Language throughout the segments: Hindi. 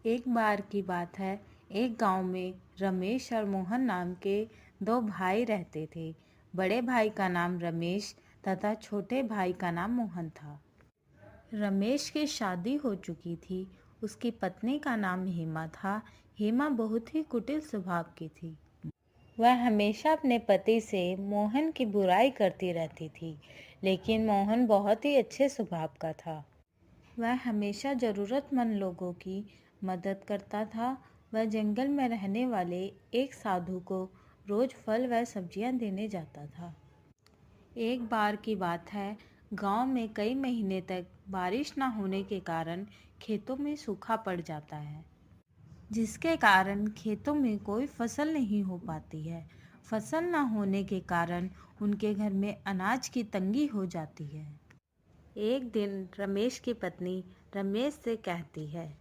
एक बार की बात है। एक गांव में रमेश और मोहन नाम के दो भाई रहते थे। बड़े भाई का नाम रमेश तथा छोटे भाई का नाम मोहन था। रमेश की शादी हो चुकी थी। उसकी पत्नी का नाम हेमा था। हेमा बहुत ही कुटिल स्वभाव की थी। वह हमेशा अपने पति से मोहन की बुराई करती रहती थी, लेकिन मोहन बहुत ही अच्छे स्वभाव का था। वह हमेशा ज़रूरतमंद लोगों की मदद करता था। वह जंगल में रहने वाले एक साधु को रोज़ फल व सब्जियां देने जाता था। एक बार की बात है, गांव में कई महीने तक बारिश न होने के कारण खेतों में सूखा पड़ जाता है, जिसके कारण खेतों में कोई फसल नहीं हो पाती है। फसल न होने के कारण उनके घर में अनाज की तंगी हो जाती है। एक दिन रमेश की पत्नी रमेश से कहती है,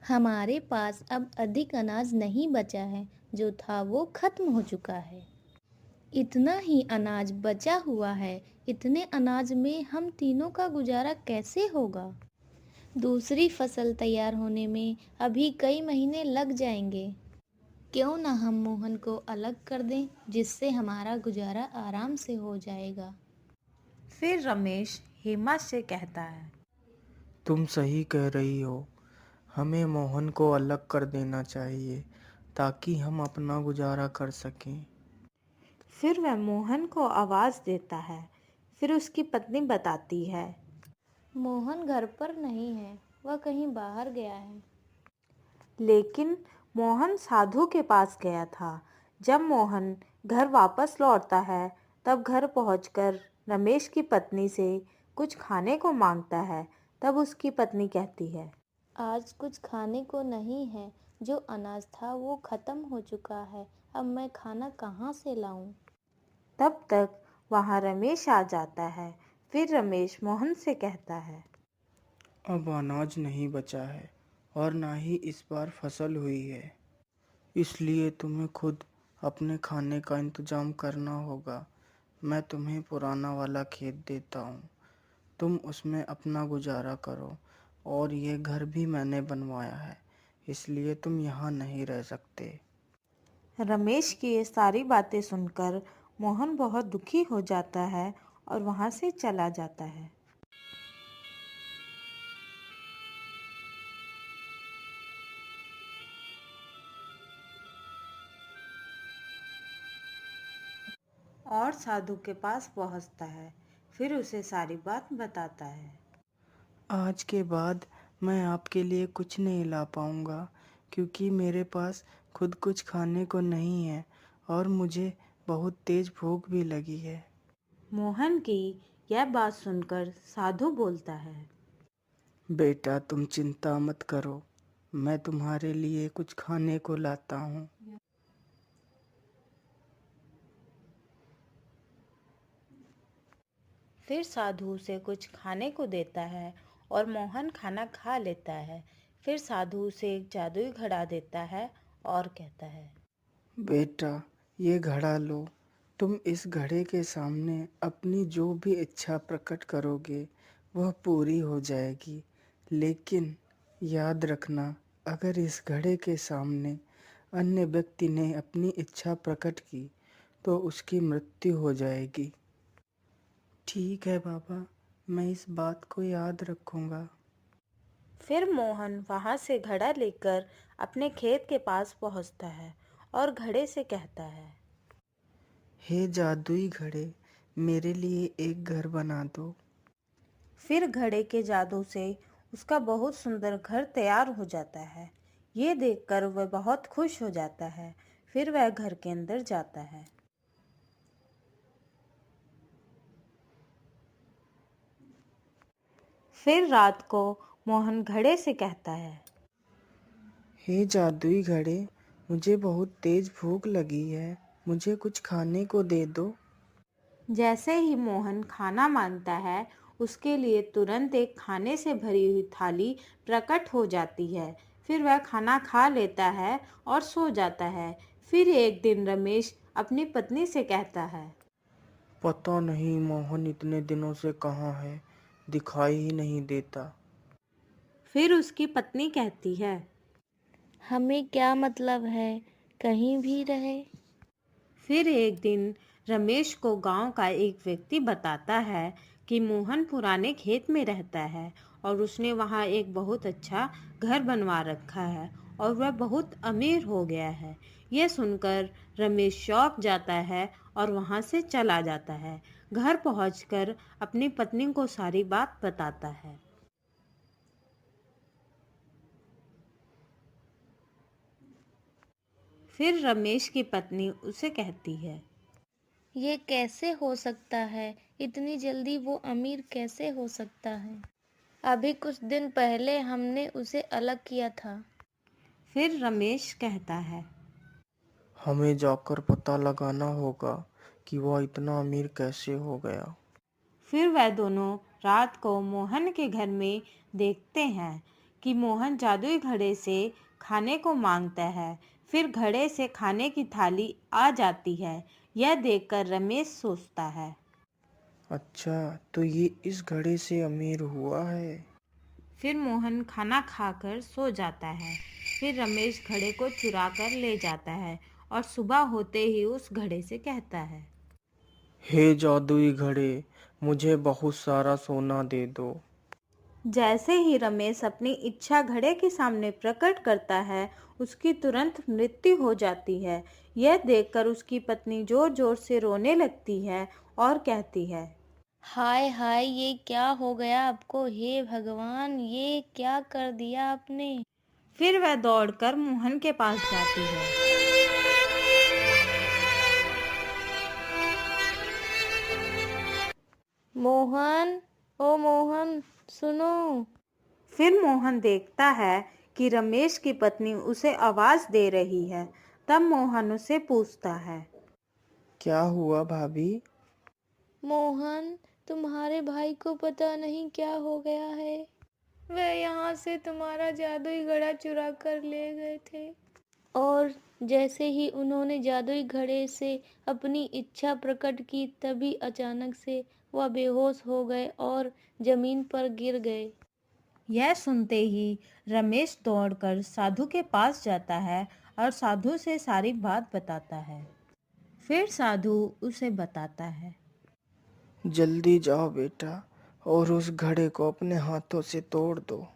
हमारे पास अब अधिक अनाज नहीं बचा है, जो था वो खत्म हो चुका है। इतना ही अनाज बचा हुआ है। इतने अनाज में हम तीनों का गुजारा कैसे होगा? दूसरी फसल तैयार होने में अभी कई महीने लग जाएंगे। क्यों ना हम मोहन को अलग कर दें, जिससे हमारा गुजारा आराम से हो जाएगा। फिर रमेश हेमा से कहता है, तुम सही कह रही हो। हमें मोहन को अलग कर देना चाहिए ताकि हम अपना गुजारा कर सकें। फिर वह मोहन को आवाज़ देता है। फिर उसकी पत्नी बताती है, मोहन घर पर नहीं है, वह कहीं बाहर गया है। लेकिन मोहन साधु के पास गया था। जब मोहन घर वापस लौटता है, तब घर पहुंचकर रमेश की पत्नी से कुछ खाने को मांगता है। तब उसकी पत्नी कहती है, आज कुछ खाने को नहीं है। जो अनाज था वो खत्म हो चुका है। अब मैं खाना कहाँ से लाऊं? तब तक वहां रमेश आ जाता है। फिर रमेश मोहन से कहता है, अब अनाज नहीं बचा है और ना ही इस बार फसल हुई है, इसलिए तुम्हें खुद अपने खाने का इंतजाम करना होगा। मैं तुम्हें पुराना वाला खेत देता हूँ, तुम उसमें अपना गुजारा करो। और ये घर भी मैंने बनवाया है, इसलिए तुम यहाँ नहीं रह सकते। रमेश की ये सारी बातें सुनकर मोहन बहुत दुखी हो जाता है और वहां से चला जाता है। और साधु के पास पहुंचता है। फिर उसे सारी बात बताता है। आज के बाद मैं आपके लिए कुछ नहीं ला पाऊँगा, क्योंकि मेरे पास खुद कुछ खाने को नहीं है और मुझे बहुत तेज़ भूख भी लगी है। मोहन की यह बात सुनकर साधु बोलता है, बेटा, तुम चिंता मत करो, मैं तुम्हारे लिए कुछ खाने को लाता हूँ। फिर साधु उसे कुछ खाने को देता है और मोहन खाना खा लेता है। फिर साधु उसे एक जादुई घड़ा देता है और कहता है, बेटा, ये घड़ा लो। तुम इस घड़े के सामने अपनी जो भी इच्छा प्रकट करोगे वह पूरी हो जाएगी। लेकिन याद रखना, अगर इस घड़े के सामने अन्य व्यक्ति ने अपनी इच्छा प्रकट की तो उसकी मृत्यु हो जाएगी। ठीक है बाबा, मैं इस बात को याद रखूंगा। फिर मोहन वहां से घड़ा लेकर अपने खेत के पास पहुंचता है और घड़े से कहता है, हे जादुई घड़े, मेरे लिए एक घर बना दो। फिर घड़े के जादू से उसका बहुत सुंदर घर तैयार हो जाता है। ये देखकर वह बहुत खुश हो जाता है। फिर वह घर के अंदर जाता है। फिर रात को मोहन घड़े से कहता है, हे जादुई घड़े, मुझे बहुत तेज भूख लगी है, मुझे कुछ खाने को दे दो। जैसे ही मोहन खाना मांगता है, उसके लिए तुरंत एक खाने से भरी हुई थाली प्रकट हो जाती है। फिर वह खाना खा लेता है और सो जाता है। फिर एक दिन रमेश अपनी पत्नी से कहता है, पता नहीं मोहन इतने दिनों से कहाँ है, दिखाई ही नहीं देता। फिर उसकी पत्नी कहती है, हमें क्या मतलब है, कहीं भी रहे। फिर एक दिन रमेश को गांव का एक व्यक्ति बताता है कि मोहन पुराने खेत में रहता है और उसने वहां एक बहुत अच्छा घर बनवा रखा है और वह बहुत अमीर हो गया है। यह सुनकर रमेश चौंक जाता है और वहां से चला जाता है। घर पहुंचकर अपनी पत्नी को सारी बात बताता है। फिर रमेश की पत्नी उसे कहती है, ये कैसे हो सकता है, इतनी जल्दी वो अमीर कैसे हो सकता है। अभी कुछ दिन पहले हमने उसे अलग किया था। फिर रमेश कहता है, हमें जाकर पता लगाना होगा कि वह इतना अमीर कैसे हो गया। फिर वह दोनों रात को मोहन के घर में देखते हैं कि मोहन जादुई घड़े से खाने को मांगता है। फिर घड़े से खाने की थाली आ जाती है। यह देखकर रमेश सोचता है। अच्छा, तो ये इस घड़े से अमीर हुआ है। फिर मोहन खाना खाकर सो जाता है। फिर रमेश घड़े को चुरा कर ले जाता है और सुबह होते ही उस घड़े से कहता है, हे जादुई घड़े, मुझे बहुत सारा सोना दे दो। जैसे ही रमेश अपनी इच्छा घड़े के सामने प्रकट करता है, उसकी तुरंत मृत्यु हो जाती है। यह देखकर उसकी पत्नी जोर जोर से रोने लगती है और कहती है, हाय हाय, ये क्या हो गया आपको, हे भगवान, ये क्या कर दिया आपने। फिर वह दौड़कर मोहन के पास जाती है। मोहन, ओ मोहन, सुनो। फिर मोहन देखता है कि रमेश की पत्नी उसे आवाज दे रही है। तब मोहन उसे पूछता है, क्या हुआ भाभी? मोहन, तुम्हारे भाई को पता नहीं क्या हो गया है। वह यहाँ से तुम्हारा जादुई घड़ा चुरा कर ले गए थे। और जैसे ही उन्होंने जादुई घड़े से अपनी इच्छा प्रकट की, तभी अचानक से वह बेहोश हो गए और जमीन पर गिर गए। यह सुनते ही रमेश दौड़कर साधु के पास जाता है और साधु से सारी बात बताता है। फिर साधु उसे बताता है, जल्दी जाओ बेटा और उस घड़े को अपने हाथों से तोड़ दो।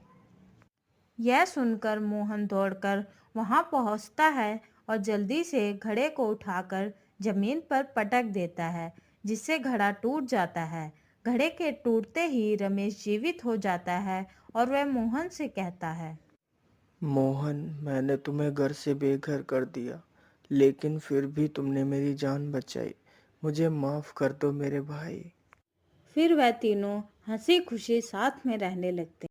यह सुनकर मोहन दौड़कर वहां पहुंचता है और जल्दी से घड़े को उठाकर जमीन पर पटक देता है, जिससे घड़ा टूट जाता है। घड़े के टूटते ही रमेश जीवित हो जाता है और वह मोहन से कहता है, मोहन, मैंने तुम्हें घर से बेघर कर दिया, लेकिन फिर भी तुमने मेरी जान बचाई। मुझे माफ कर दो मेरे भाई। फिर वह तीनों हंसी खुशी साथ में रहने लगते।